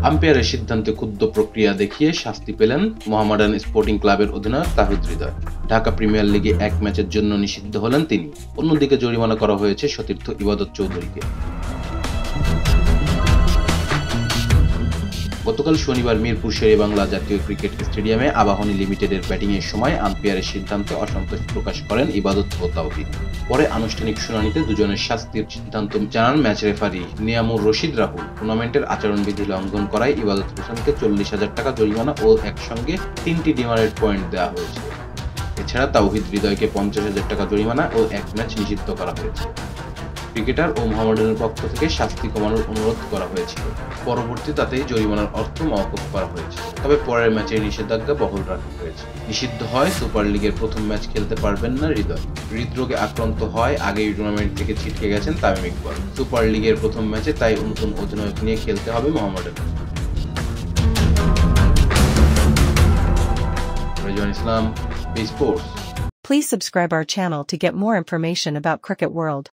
আম্পায়ারের সিদ্ধান্তে ক্ষুব্ধ প্রক্রিয়া দেখিয়ে শাস্তি পেলেন মোহামেডান স্পোর্টিং ক্লাবের অধিনায়ক তাওহিদ হৃদয়। ঢাকা প্রিমিয়ার লিগে এক ম্যাচের জন্য নিষিদ্ধ হলেন তিনি। অন্যদিকে জরিমানা করা হয়েছে সতীর্থ ইবাদত চৌধুরীকে। গতকাল শনিবার মিরপুর শেরেবাংলা জাতীয় ক্রিকেট স্টেডিয়ামে আবাহনী লিমিটেডের ব্যাটিংয়ের সময় আম্পায়ারের সিদ্ধান্তে অসন্তোষ প্রকাশ করেন ইবাদত ও তাওহিদ। পরে আনুষ্ঠানিক শুনানিতে দুজনের শাস্তির সিদ্ধান্ত জানান ম্যাচ রেফারি নিয়ামুর রশিদ রাহুল। টুর্নামেন্টের আচরণবিধি লঙ্ঘন করায় ইবাদত হোসেনকে 40,000 টাকা জরিমানা ও একসঙ্গে 3টি ডিমারেট পয়েন্ট দেওয়া হয়েছে। এছাড়া তাওহিদ হৃদয়কে 50,000 টাকা জরিমানা ও 1 ম্যাচ নিষিদ্ধ করা হয়েছে। ক্রিকেটার ও মোহামেডানের পক্ষ থেকে শাস্তি কমানোর অনুরোধ করা হয়েছিল। পরবর্তী তাতেই জরিমানার অর্থ মওকুফ করা হয়েছে। তবে পরের ম্যাচে নিষেধাজ্ঞা বহাল রাখা হয়েছে। নিষিদ্ধ হয় সুপার লিগের প্রথম ম্যাচ খেলতে পারবেন না হৃদয়। হৃদরোগে আক্রান্ত হয় আগেই টুর্নামেন্ট থেকে ছিটকে গেছেন তামিম ইকবাল। সুপার লিগের প্রথম ম্যাচে তাই নতুন অধিনায়ক নিয়ে খেলতে হবে Mohammedan. Rezwan Islam, B sports. Please subscribe our channel to get more information about Cricket World.